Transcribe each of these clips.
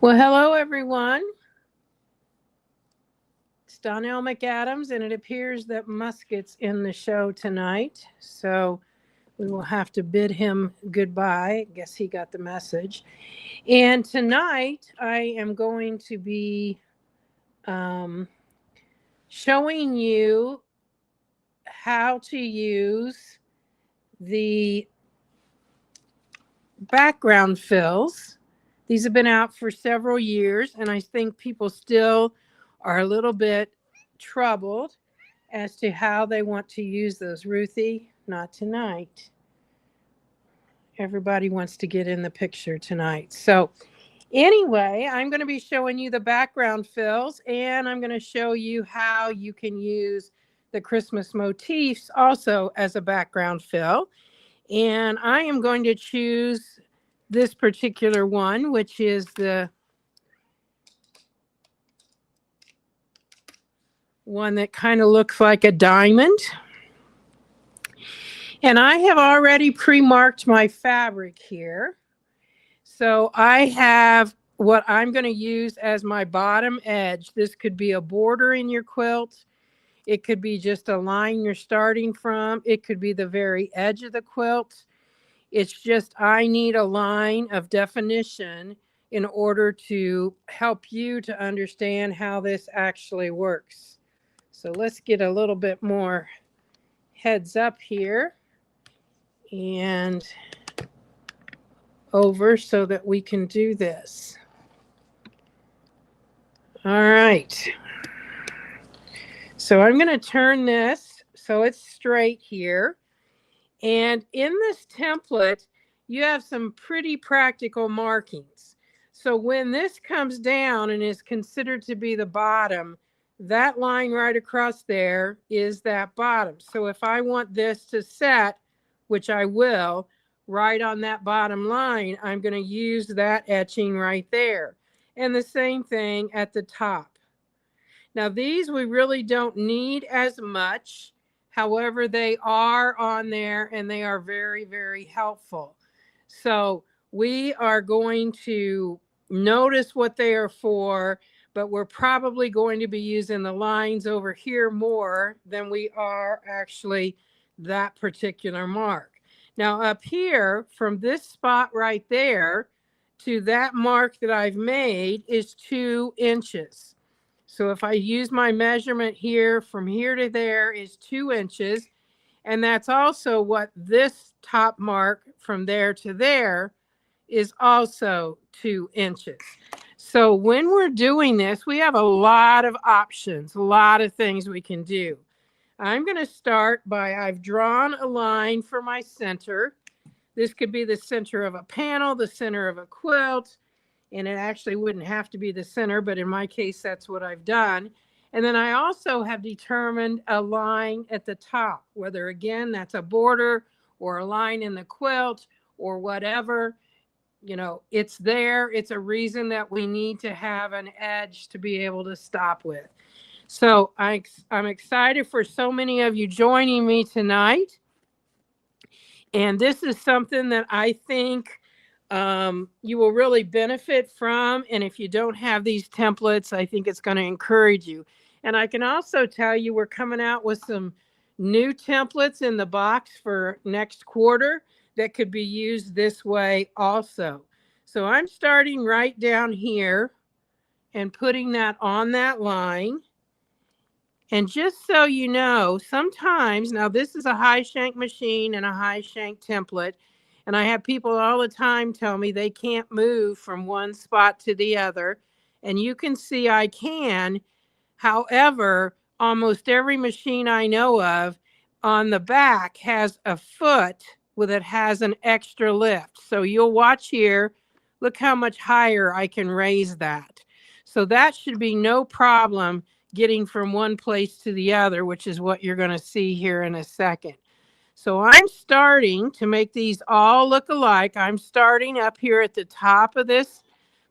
Well, hello, everyone. It's Donelle McAdams, and it appears that Muscat's in the show tonight. So we will have to bid him goodbye. I guess he got the message. And tonight, I am going to be um, showing you how to use the background fills. These have been out for several years, and I think people still are a little bit troubled as to how they want to use those. Ruthie, not tonight. Everybody wants to get in the picture tonight. So anyway, I'm going to be showing you the background fills, and I'm going to show you how you can use the Christmas motifs also as a background fill. And I am going to choose this particular one, which is the one that kind of looks like a diamond. And I have already pre-marked my fabric here. So I have what I'm going to use as my bottom edge. This could be a border in your quilt. It could be just a line you're starting from. It could be the very edge of the quilt. It's just I need a line of definition in order to help you to understand how this actually works. So let's get a little bit more heads up here and over so that we can do this. All right. So I'm going to turn this so it's straight here. And in this template, you have some pretty practical markings. So when this comes down and is considered to be the bottom, that line right across there is that bottom. So if I want this to set, which I will, right on that bottom line, I'm going to use that etching right there. And the same thing at the top. Now these we really don't need as much. However, they are on there and they are very, very helpful. So we are going to notice what they are for, but we're probably going to be using the lines over here more than we are actually that particular mark. Now up here, from this spot right there to that mark that I've made is 2 inches. So if I use my measurement here, from here to there is 2 inches. And that's also what this top mark from there to there is also 2 inches. So when we're doing this, we have a lot of options, a lot of things we can do. I'm going to start by, I've drawn a line for my center. This could be the center of a panel, the center of a quilt. And it actually wouldn't have to be the center, but in my case, that's what I've done. And then I also have determined a line at the top, whether again, that's a border or a line in the quilt or whatever, you know, it's there. It's a reason that we need to have an edge to be able to stop with. So I'm excited for so many of you joining me tonight. And this is something that I think you will really benefit from. And if you don't have these templates, I think it's going to encourage you. And I can also tell you we're coming out with some new templates in the box for next quarter that could be used this way also. So I'm starting right down here and putting that on that line. And just so you know, sometimes, now this is a high shank machine and a high shank template. And I have people all the time tell me they can't move from one spot to the other. And you can see I can. However, almost every machine I know of on the back has a foot that has an extra lift. So you'll watch here, look how much higher I can raise that. So that should be no problem getting from one place to the other, which is what you're going to see here in a second. So I'm starting to make these all look alike. I'm starting up here at the top of this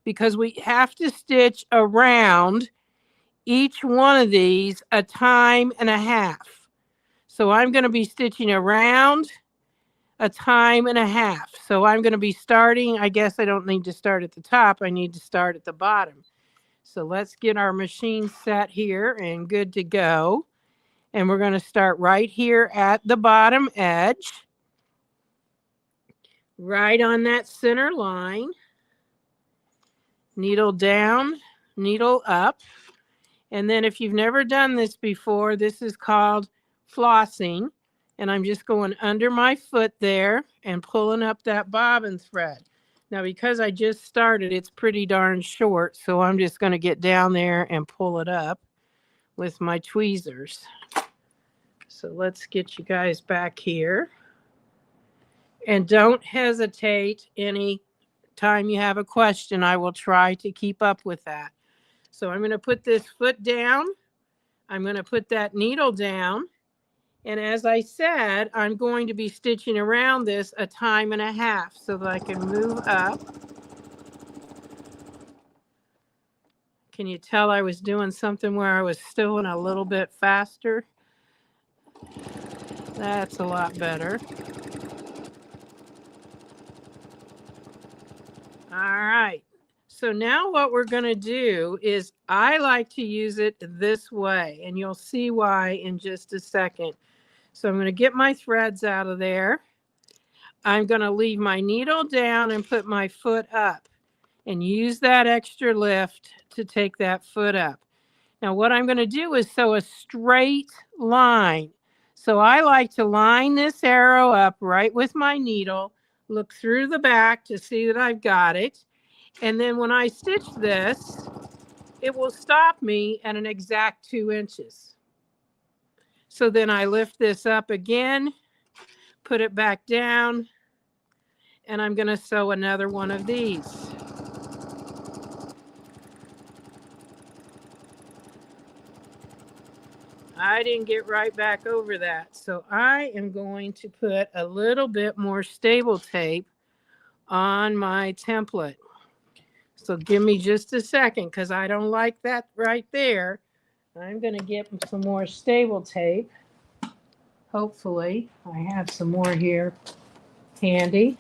because we have to stitch around each one of these a time and a half. So I'm going to be stitching around a time and a half. So I'm going to be starting, I guess I don't need to start at the top, I need to start at the bottom. So let's get our machine set here and good to go. And we're going to start right here at the bottom edge, right on that center line. Needle down, needle up. And then if you've never done this before, this is called flossing. And I'm just going under my foot there and pulling up that bobbin thread. Now, because I just started, it's pretty darn short. So I'm just going to get down there and pull it up with my tweezers. So let's get you guys back here. And don't hesitate any time you have a question. I will try to keep up with that. So I'm going to put this foot down. I'm going to put that needle down. And as I said, I'm going to be stitching around this a time and a half so that I can move up. Can you tell I was doing something where I was still in a little bit faster? That's a lot better. All right. So now what we're going to do is I like to use it this way, and you'll see why in just a second. So I'm going to get my threads out of there. I'm going to leave my needle down and put my foot up and use that extra lift to take that foot up. Now what I'm going to do is sew a straight line. So I like to line this arrow up right with my needle, look through the back to see that I've got it. And then when I stitch this, it will stop me at an exact 2 inches. So then I lift this up again, put it back down, and I'm going to sew another one of these. I didn't get right back over that. So I am going to put a little bit more stable tape on my template. So give me just a second because I don't like that right there. I'm going to get some more stable tape. Hopefully, I have some more here handy.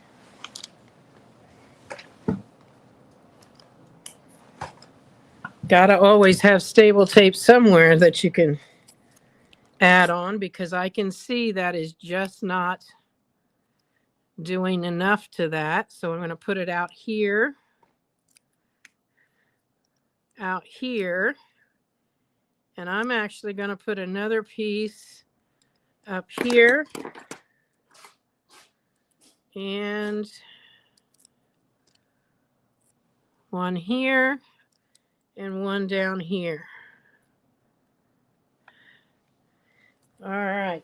Gotta always have stable tape somewhere that you can add on because I can see that is just not doing enough to that. So I'm going to put it out here, and I'm actually going to put another piece up here and one here and one down here. All right.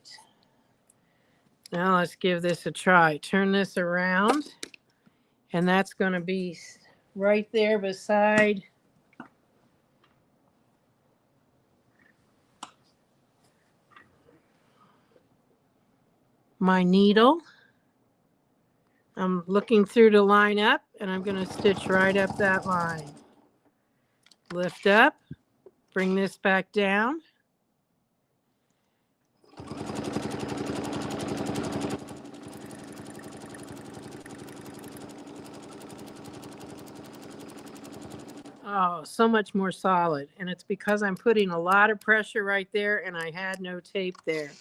Now let's give this a try. Turn this around, and that's going to be right there beside my needle. I'm looking through to line up, and I'm going to stitch right up that line. Lift up, bring this back down. Oh, so much more solid. And it's because I'm putting a lot of pressure right there and I had no tape there.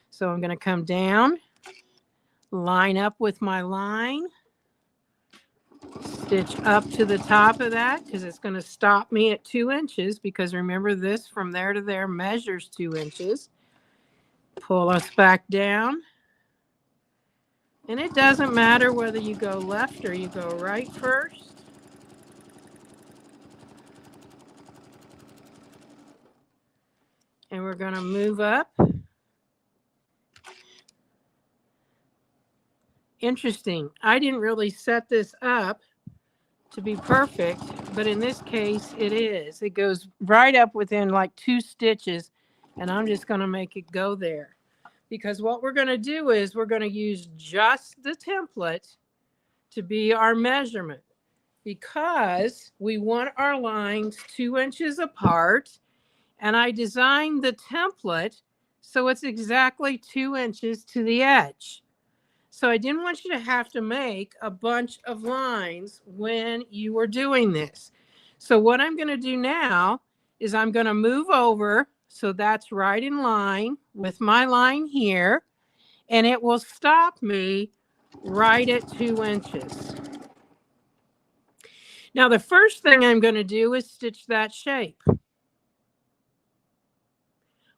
So I'm going to come down, line up with my line, stitch up to the top of that because it's going to stop me at 2 inches because remember this from there to there measures 2 inches. Pull us back down. And it doesn't matter whether you go left or you go right first. And we're going to move up. Interesting. I didn't really set this up to be perfect, but in this case it is. It goes right up within like 2 stitches, and I'm just going to make it go there. Because what we're going to do is we're going to use just the template to be our measurement because we want our lines 2 inches apart, and I designed the template so it's exactly 2 inches to the edge. So I didn't want you to have to make a bunch of lines when you were doing this. So what I'm going to do now is I'm going to move over so that's right in line with my line here, and it will stop me right at 2 inches. Now the first thing I'm going to do is stitch that shape.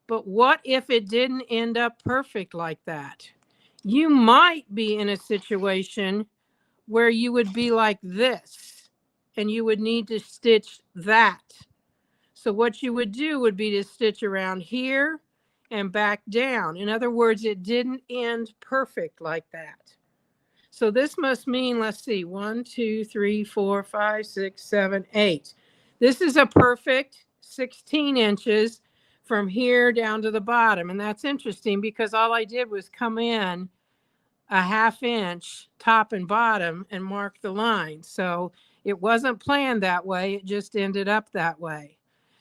But what if it didn't end up perfect like that? You might be in a situation where you would be like this and you would need to stitch that. So what you would do would be to stitch around here and back down. In other words, it didn't end perfect like that. So this must mean, let's see, 1, 2, 3, 4, 5, 6, 7, 8. This is a perfect 16 inches from here down to the bottom. And that's interesting because all I did was come in a 1/2 inch top and bottom and mark the line. So it wasn't planned that way. It just ended up that way.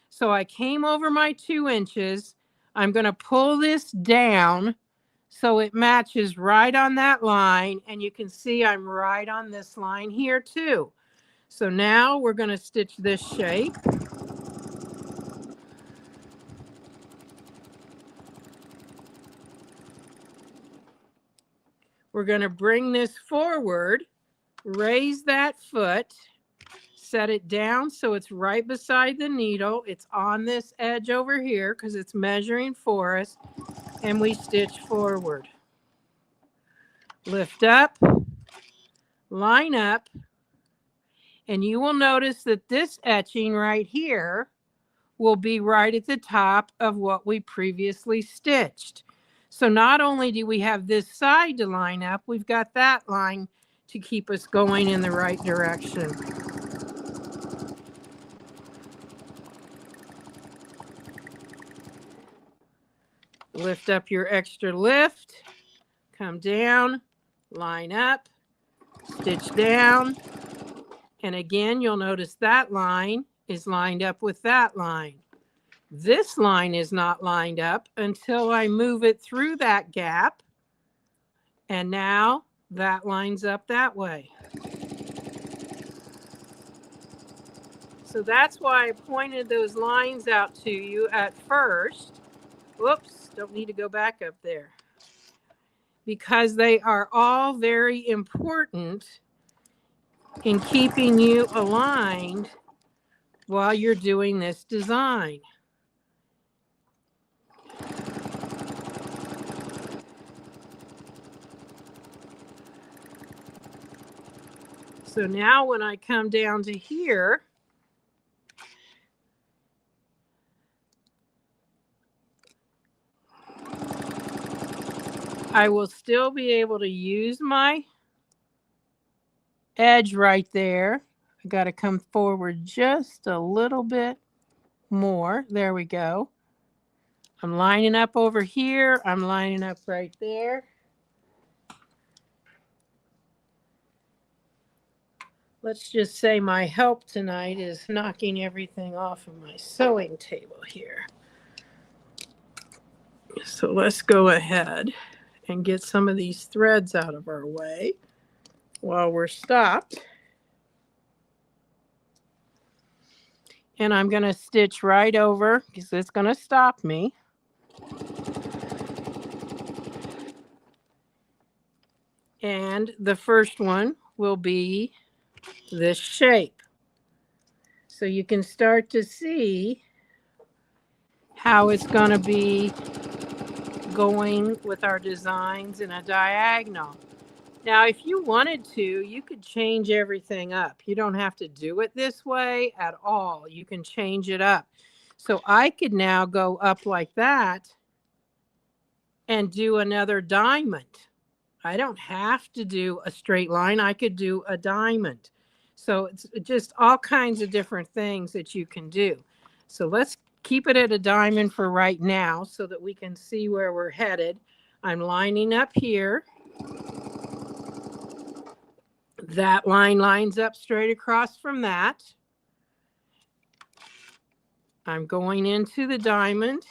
So I came over my 2 inches. I'm going to pull this down so it matches right on that line. And you can see I'm right on this line here too. So now we're going to stitch this shape. We're going to bring this forward, raise that foot, set it down so it's right beside the needle. It's on this edge over here because it's measuring for us, and we stitch forward. Lift up, line up, and you will notice that this etching right here will be right at the top of what we previously stitched. So not only do we have this side to line up, we've got that line to keep us going in the right direction. Lift up your extra lift, come down, line up, stitch down, and again you'll notice that line is lined up with that line. This line is not lined up until I move it through that gap, and now that lines up that way. So that's why I pointed those lines out to you at first. Whoops, don't need to go back up there. Because they are all very important in keeping you aligned while you're doing this design. So now when I come down to here, I will still be able to use my edge right there. I got to come forward just a little bit more. There we go. I'm lining up over here. I'm lining up right there. Let's just say my help tonight is knocking everything off of my sewing table here. So let's go ahead and get some of these threads out of our way while we're stopped. And I'm going to stitch right over because it's going to stop me. And the first one will be this shape. So you can start to see how it's going to be going with our designs in a diagonal. Now, if you wanted to, you could change everything up. You don't have to do it this way at all. You can change it up. So I could now go up like that and do another diamond. I don't have to do a straight line. I could do a diamond. So it's just all kinds of different things that you can do. So let's keep it at a diamond for right now so that we can see where we're headed. I'm lining up here. That line lines up straight across from that. I'm going into the diamond.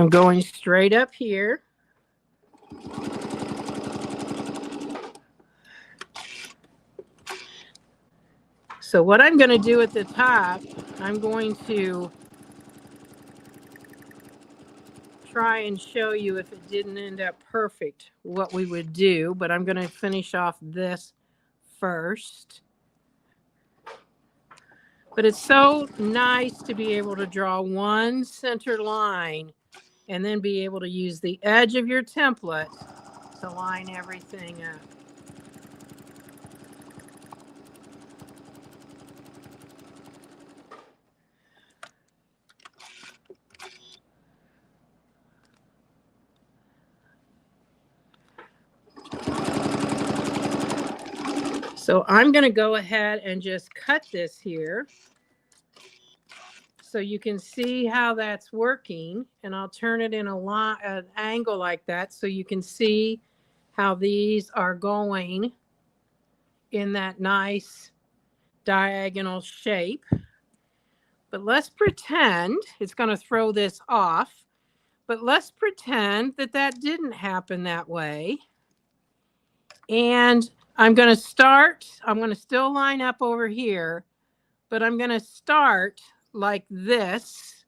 I'm going straight up here. So what I'm going to do at the top, I'm going to try and show you, if it didn't end up perfect, what we would do, but I'm going to finish off this first. But it's so nice to be able to draw one center line and then be able to use the edge of your template to line everything up. So I'm going to go ahead and just cut this here so you can see how that's working, and I'll turn it in an angle like that so you can see how these are going in that nice diagonal shape. But let's pretend it's going to throw this off, but let's pretend that that didn't happen that way. And I'm going to still line up over here, but I'm going to start like this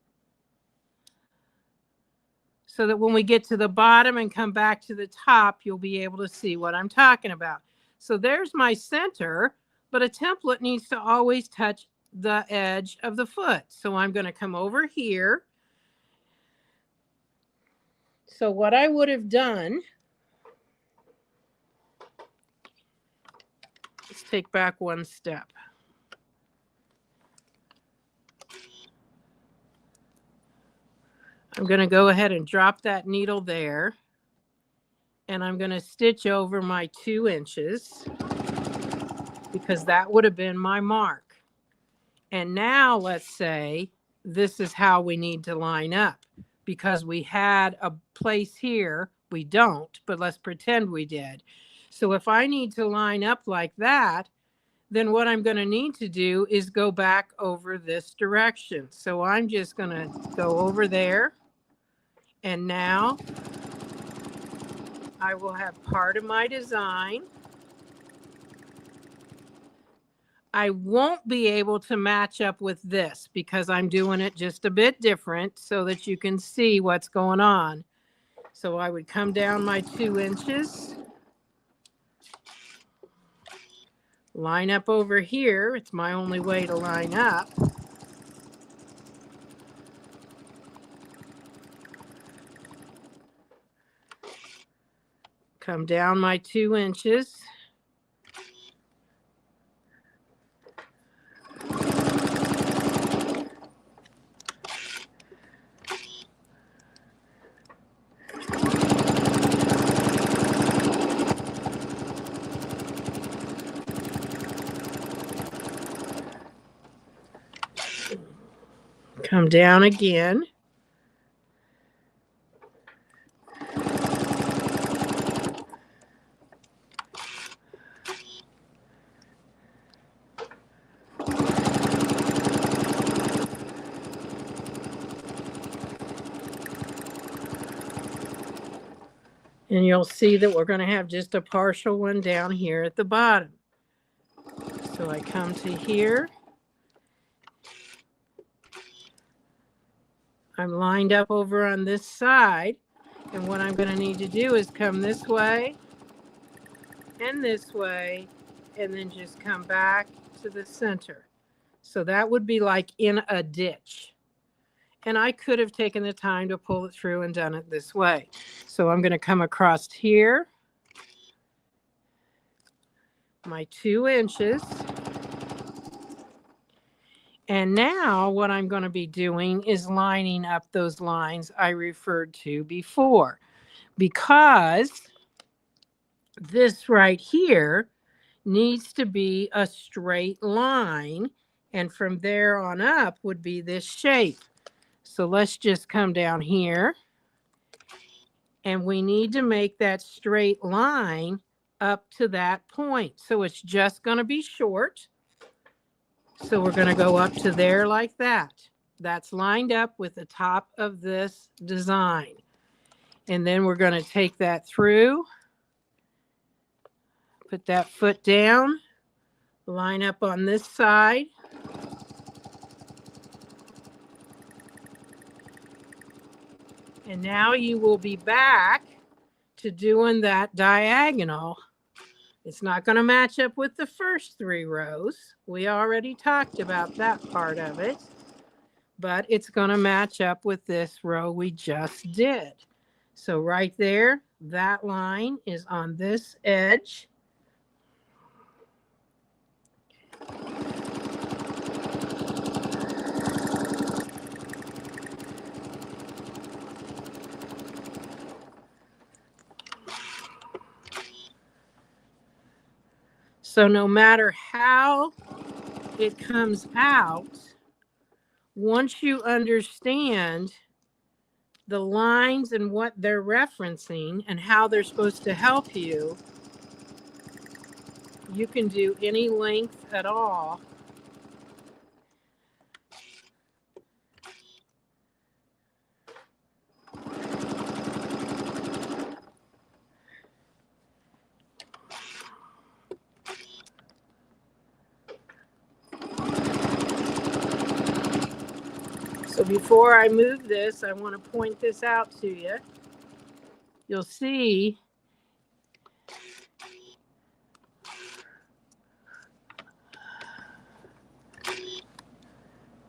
so that when we get to the bottom and come back to the top, you'll be able to see what I'm talking about. So there's my center, but a template needs to always touch the edge of the foot. So I'm going to come over here. So what I would have done, let's take back one step. I'm going to go ahead and drop that needle there, and I'm going to stitch over my 2 inches because that would have been my mark. And now let's say this is how we need to line up, because we had a place here. We don't, but let's pretend we did. So if I need to line up like that, then what I'm going to need to do is go back over this direction. So I'm just going to go over there. And now I will have part of my design. I won't be able to match up with this because I'm doing it just a bit different so that you can see what's going on. So I would come down my 2 inches, line up over here. It's my only way to line up. Come down my 2 inches. Come down again. And you'll see that we're going to have just a partial one down here at the bottom. So I come to here. I'm lined up over on this side. And what I'm going to need to do is come this way, and then just come back to the center. So that would be like in a ditch. And I could have taken the time to pull it through and done it this way. So I'm going to come across here, my 2 inches. And now what I'm going to be doing is lining up those lines I referred to before, because this right here needs to be a straight line, and from there on up would be this shape. So let's just come down here, and we need to make that straight line up to that point. So it's just going to be short. So we're going to go up to there like that. That's lined up with the top of this design. And then we're going to take that through, put that foot down, line up on this side. And now you will be back to doing that diagonal. It's not going to match up with the first 3 rows. We already talked about that part of it. But it's going to match up with this row we just did. So right there, that line is on this edge. So no matter how it comes out, once you understand the lines and what they're referencing and how they're supposed to help you, you can do any length at all. So before I move this, I want to point this out to you. You'll see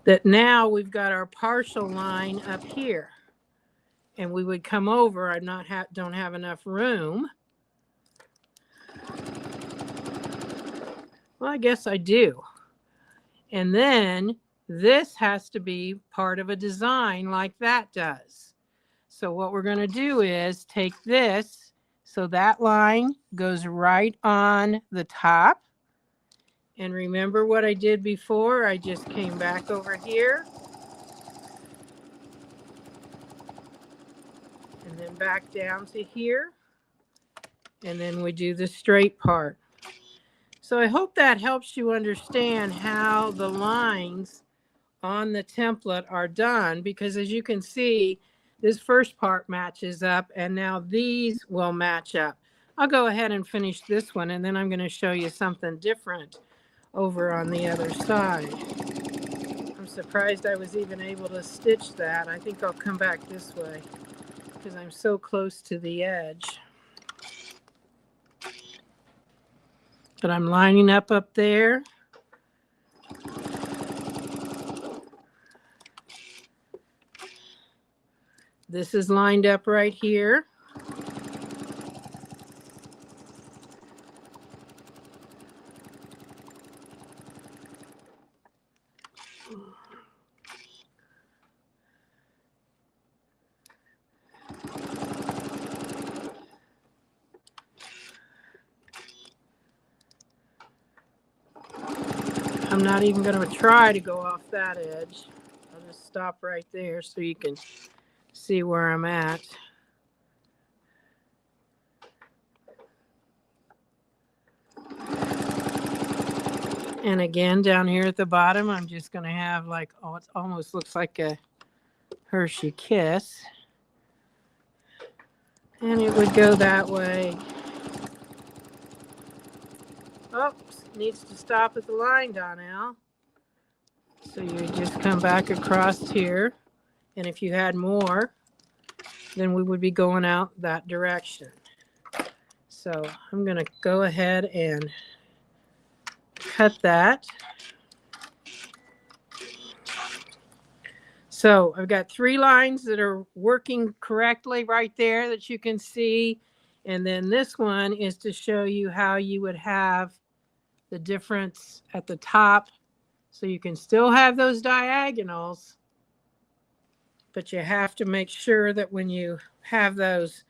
that now we've got our partial line up here. And we would come over, I don't have enough room. Well, I guess I do. And then this has to be part of a design like that does. So what we're going to do is take this, so that line goes right on the top. And remember what I did before? I just came back over here. And then back down to here. And then we do the straight part. So I hope that helps you understand how the lines on the template are done, because as you can see, this first part matches up and now these will match up. I'll go ahead and finish this one and then I'm going to show you something different over on the other side. I'm surprised I was even able to stitch that. I think I'll come back this way because I'm so close to the edge. But I'm lining up there. This is lined up right here. I'm not even going to try to go off that edge. I'll just stop right there so you can see where I'm at. And again, down here at the bottom, I'm just going to have like, oh, it almost looks like a Hershey Kiss. And it would go that way. Oops, needs to stop at the line, Donelle. So you just come back across here. And if you had more, then we would be going out that direction. So I'm going to go ahead and cut that. So I've got 3 lines that are working correctly right there that you can see. And then this one is to show you how you would have the difference at the top. So you can still have those diagonals, but you have to make sure that when you have those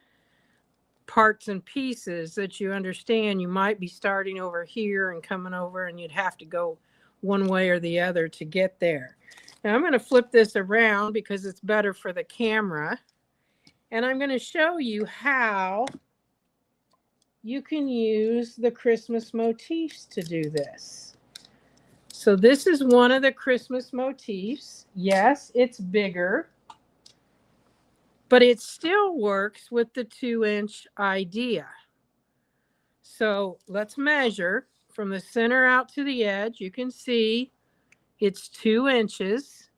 parts and pieces that you understand you might be starting over here and coming over, and you'd have to go one way or the other to get there. Now I'm going to flip this around because it's better for the camera, and I'm going to show you how you can use the Christmas motifs to do this. So this is one of the Christmas motifs. Yes, it's bigger, but it still works with the 2-inch idea. So let's measure from the center out to the edge. You can see it's 2 inches.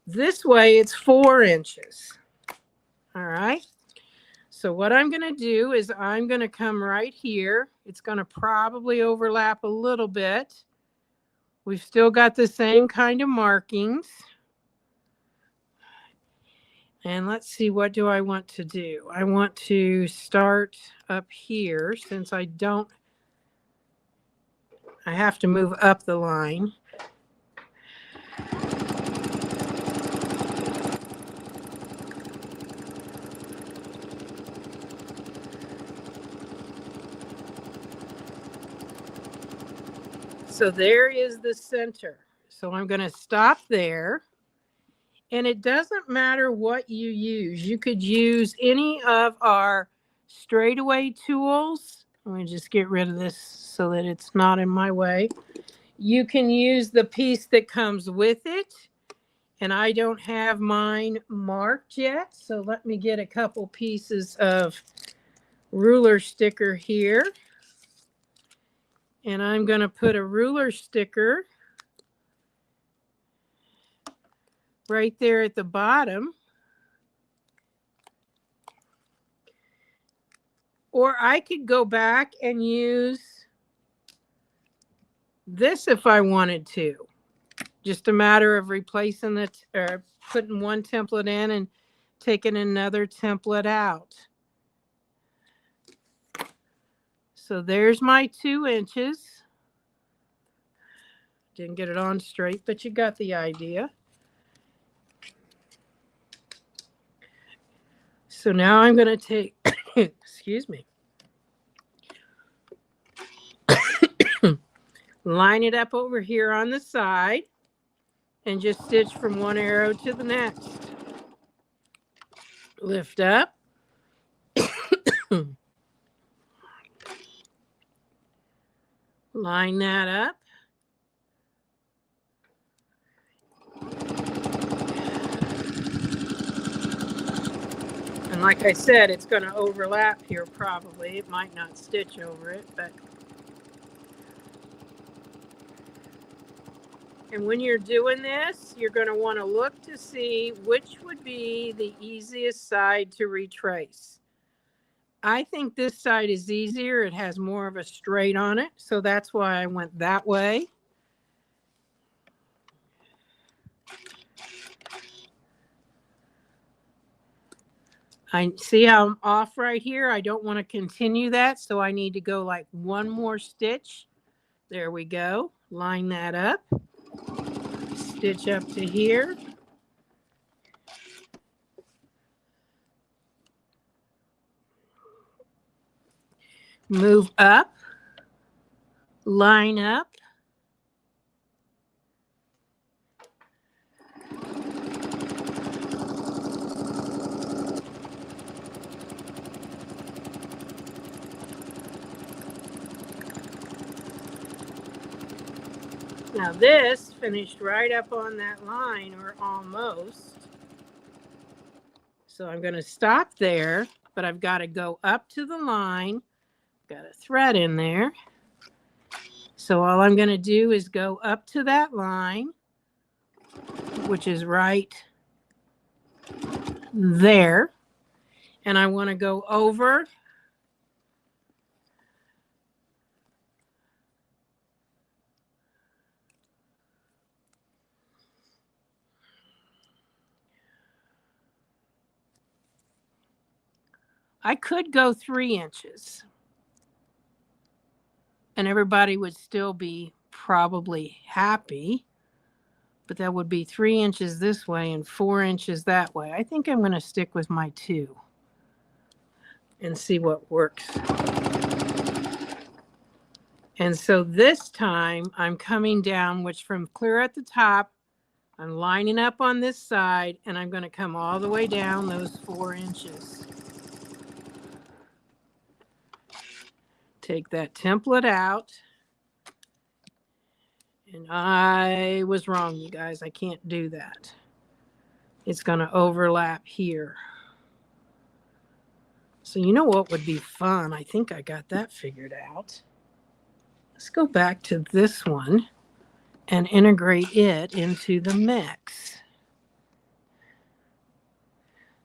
This way it's 4 inches. All right. So what I'm going to do is I'm going to come right here. It's going to probably overlap a little bit. We've still got the same kind of markings. And let's see, what do I want to do? I want to start up here since I have to move up the line. So there is the center. So I'm going to stop there. And it doesn't matter what you use. You could use any of our straightaway tools. Let me just get rid of this so that it's not in my way. You can use the piece that comes with it. And I don't have mine marked yet. So let me get a couple pieces of ruler sticker here. And I'm going to put a ruler sticker right there at the bottom. Or I could go back and use this if I wanted to. Just a matter of replacing it or putting one template in and taking another template out. So there's my 2 inches. Didn't get it on straight, but you got the idea. So now I'm going to take, excuse me, line it up over here on the side and just stitch from one arrow to the next. Lift up. Line that up. And like I said, it's going to overlap here probably. It might not stitch over it, but. And when you're doing this, you're going to want to look to see which would be the easiest side to retrace. I think this side is easier. It has more of a straight on it. So that's why I went that way. I see how I'm off right here. I don't want to continue that. So I need to go like one more stitch. There we go. Line that up. Stitch up to here. Move up. Line up. Now this finished right up on that line, or almost. So I'm going to stop there, but I've got to go up to the line. Got a thread in there. So all I'm going to do is go up to that line, which is right there. And I want to go over. I could go 3 inches. And everybody would still be probably happy. But that would be 3 inches this way and 4 inches that way. I think I'm going to stick with my 2 and see what works. And so this time I'm coming down, which from clear at the top, I'm lining up on this side, and I'm going to come all the way down those 4 inches. Take that template out. And I was wrong, you guys. I can't do that. It's going to overlap here. So you know what would be fun? I think I got that figured out. Let's go back to this one and integrate it into the mix.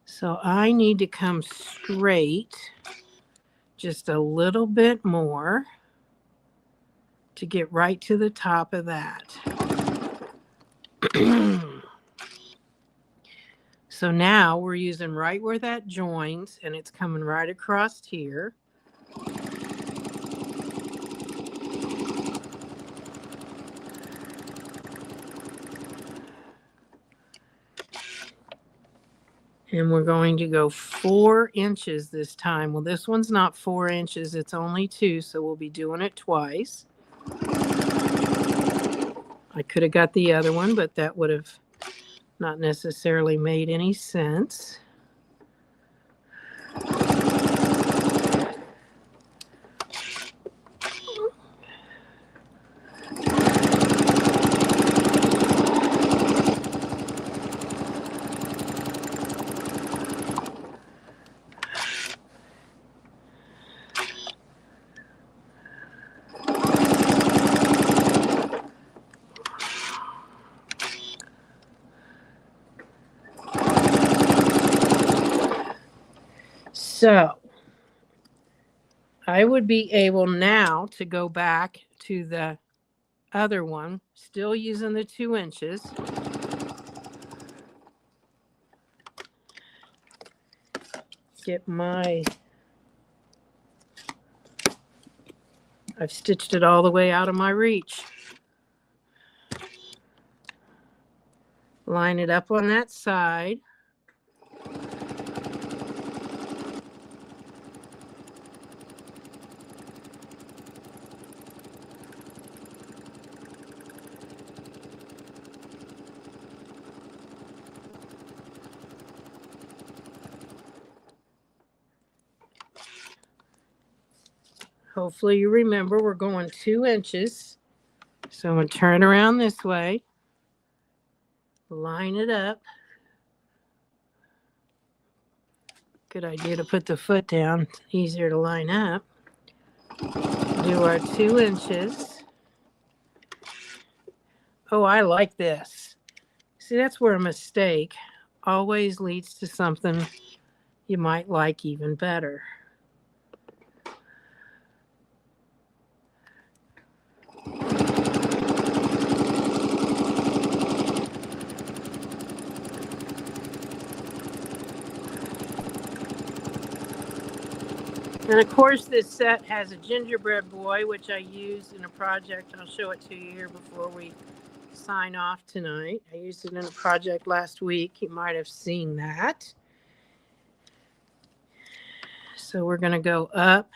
So I need to come straight just a little bit more to get right to the top of that. So now we're using right where that joins, and it's coming right across here. And we're going to go 4 inches this time. Well, this one's not 4 inches, it's only 2, so we'll be doing it twice. I could have got the other one, but that would have not necessarily made any sense. So I would be able now to go back to the other one, still using the 2 inches. Get my, I've stitched it all the way out of my reach. Line it up on that side. Hopefully you remember we're going 2 inches. So I'm going to turn around this way. Line it up. Good idea to put the foot down. It's easier to line up. Do our 2 inches. Oh, I like this. See, that's where a mistake always leads to something you might like even better. And of course, this set has a gingerbread boy, which I used in a project. I'll show it to you here before we sign off tonight. I used it in a project last week. You might have seen that. So we're going to go up.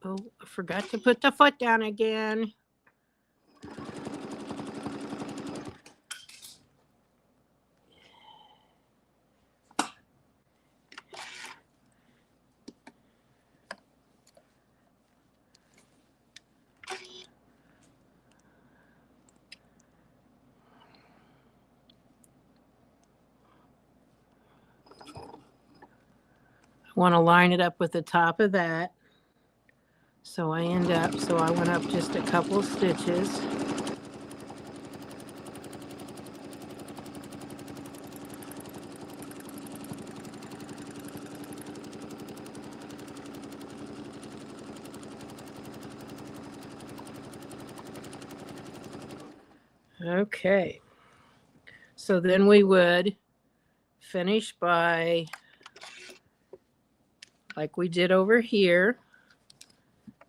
Oh, I forgot to put the foot down again. I want to line it up with the top of that. So I went up just a couple of stitches. Okay. So then we would finish by, like we did over here,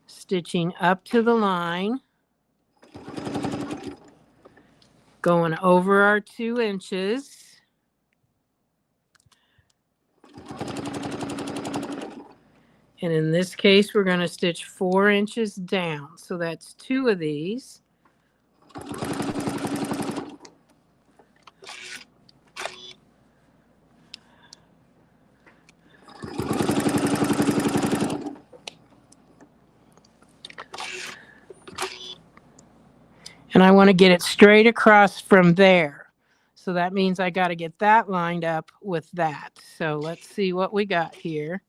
stitching up to the line, going over our 2 inches. And in this case, we're going to stitch 4 inches down. So that's 2 of these. And I want to get it straight across from there. So that means I got to get that lined up with that. So let's see what we got here.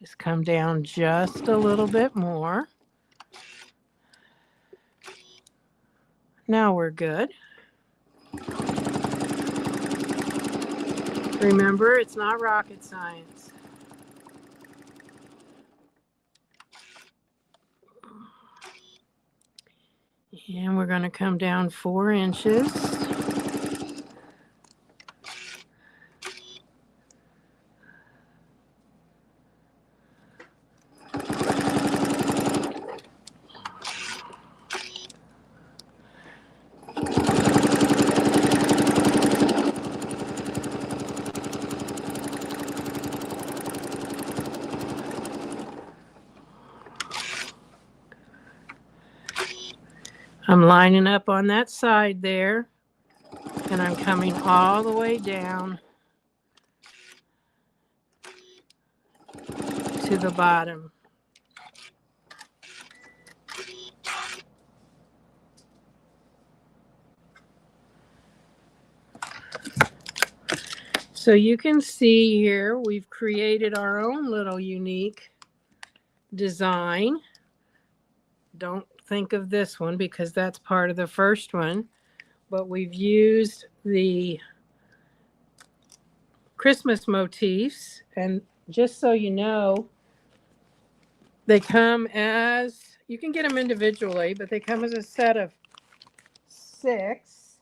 Just come down just a little bit more. Now we're good. Remember, it's not rocket science. And we're going to come down 4 inches. I'm lining up on that side there, and I'm coming all the way down to the bottom. So you can see here, we've created our own little unique design. Don't think of this one because that's part of the first one, but we've used the Christmas motifs, and just so you know, they come as, you can get them individually, but they come as a set of 6.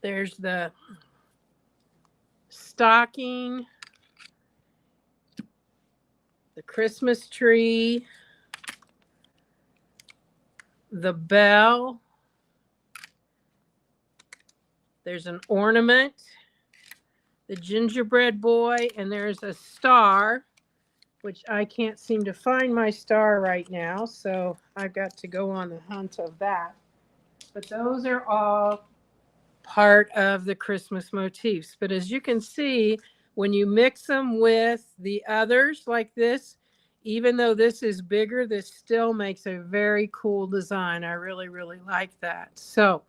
There's the stocking, the Christmas tree, the bell, there's an ornament, the gingerbread boy, and there's a star, which I can't seem to find my star right now, so I've got to go on the hunt of that. But those are all part of the Christmas motifs. But as you can see, when you mix them with the others like this, even though this is bigger, this still makes a very cool design. I really, really like that. So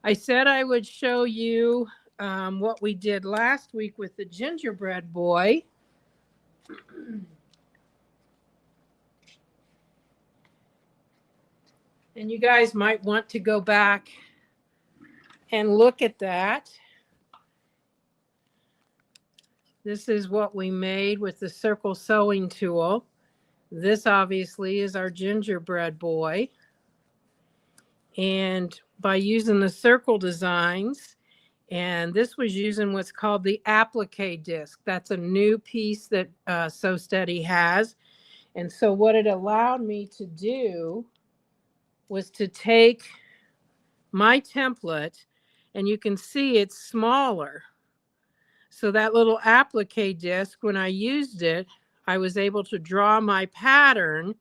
I said I would show you what we did last week with the gingerbread boy. And you guys might want to go back and look at that. This is what we made with the circle sewing tool. This obviously is our gingerbread boy. And by using the circle designs, and this was using what's called the applique disc. That's a new piece that Sew Steady has. And so what it allowed me to do was to take my template, and you can see it's smaller. So that little applique disc, when I used it, I was able to draw my pattern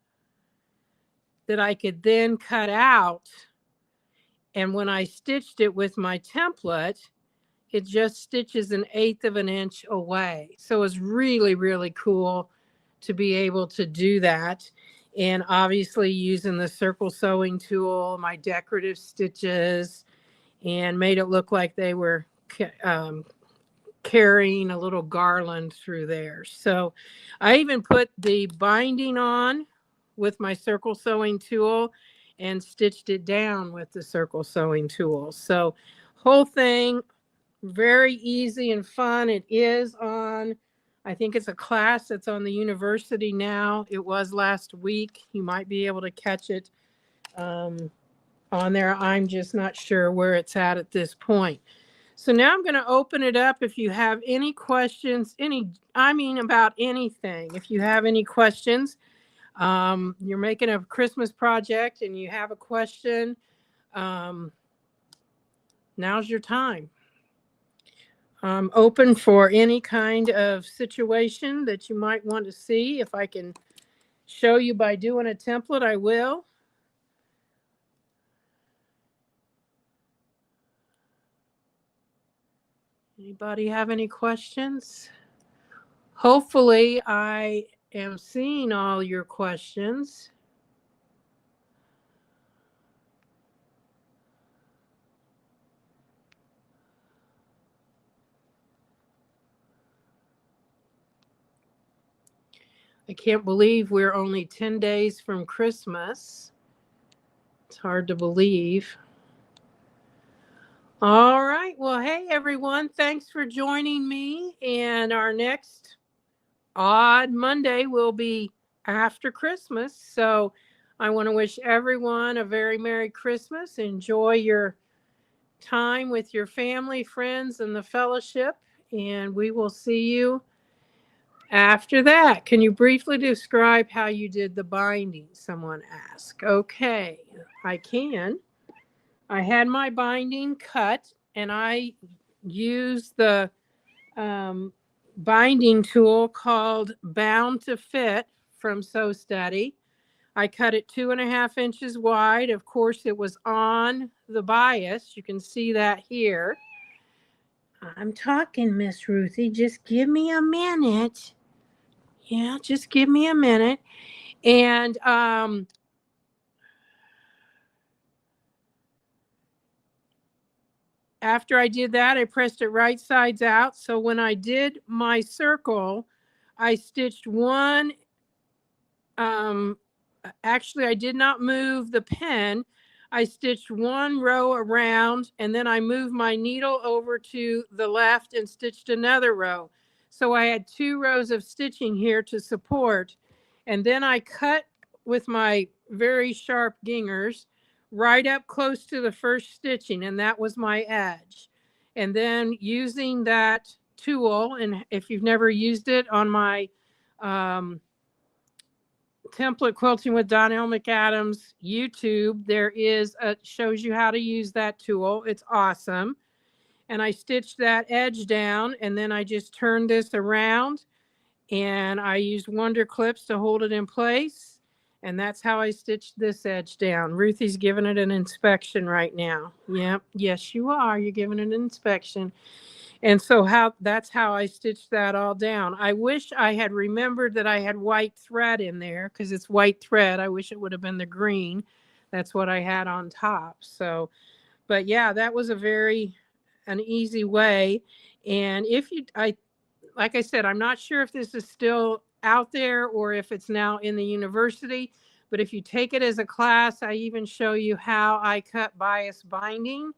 that I could then cut out. And when I stitched it with my template, it just stitches 1/8 of an inch away. So it's really, really cool to be able to do that. And obviously using the circle sewing tool, my decorative stitches, and made it look like they were carrying a little garland through there. So I even put the binding on with my circle sewing tool and stitched it down with the circle sewing tool. So whole thing very easy and fun. It is on, I think it's a class that's on the university now. It was last week. You might be able to catch it on there. I'm just not sure where it's at this point. So now I'm going to open it up. If you have any questions, about anything, if you have any questions, you're making a Christmas project and you have a question, now's your time. I'm open for any kind of situation that you might want to see. If I can show you by doing a template, I will. Anybody have any questions? Hopefully I am seeing all your questions. I can't believe we're only 10 days from Christmas. It's hard to believe. All right. Well, hey, everyone. Thanks for joining me. And our next Odd Monday will be after Christmas. So I want to wish everyone a very Merry Christmas. Enjoy your time with your family, friends, and the fellowship. And we will see you after that. Can you briefly describe how you did the binding? Someone asked. Okay, I can. I had my binding cut and I used the binding tool called Bound to Fit from Sew Steady. I cut it 2.5 inches wide. Of course, it was on the bias. You can see that here. I'm talking, Miss Ruthie. Just give me a minute. Yeah, just give me a minute. And after I did that, I pressed it right sides out. So when I did my circle, I stitched one. Actually, I did not move the pen. I stitched one row around and then I moved my needle over to the left and stitched another row. So I had 2 rows of stitching here to support. And then I cut with my very sharp gingers right up close to the first stitching, and that was my edge. And then using that tool, and if you've never used it, on my Template Quilting with Donelle McAdams YouTube, there is shows you how to use that tool. It's awesome. And I stitched that edge down, and then I just turned this around and I used Wonder Clips to hold it in place. And that's how I stitched this edge down. Ruthie's giving it an inspection right now. Yep. Yes, you are. You're giving it an inspection. And so that's how I stitched that all down. I wish I had remembered that I had white thread in there because it's white thread. I wish it would have been the green. That's what I had on top. So, but yeah, that was an easy way. And like I said, I'm not sure if this is still out there or if it's now in the university, but if you take it as a class, I even show you how I cut bias binding.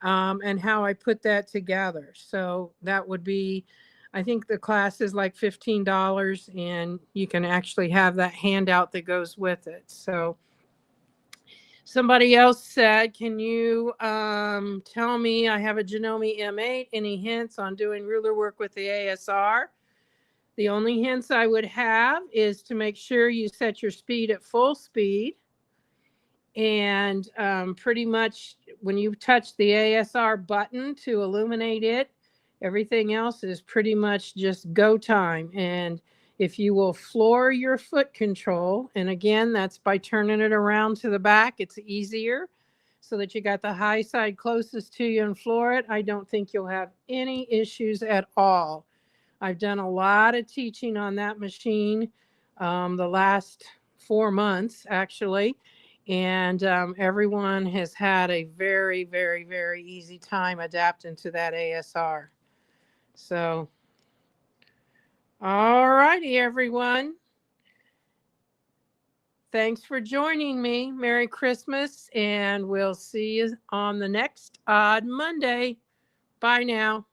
And how I put that together. So that would be, I think the class is like $15 and you can actually have that handout that goes with it. So somebody else said, can you tell me, I have a Janome M8, any hints on doing ruler work with the ASR? The only hints I would have is to make sure you set your speed at full speed. And pretty much when you touch the ASR button to illuminate it, everything else is pretty much just go time. And if you will floor your foot control, and again, that's by turning it around to the back, it's easier so that you got the high side closest to you and floor it. I don't think you'll have any issues at all. I've done a lot of teaching on that machine the last 4 months, actually. And everyone has had a very, very, very easy time adapting to that ASR. So, all righty, everyone. Thanks for joining me. Merry Christmas, and we'll see you on the next Odd Monday. Bye now.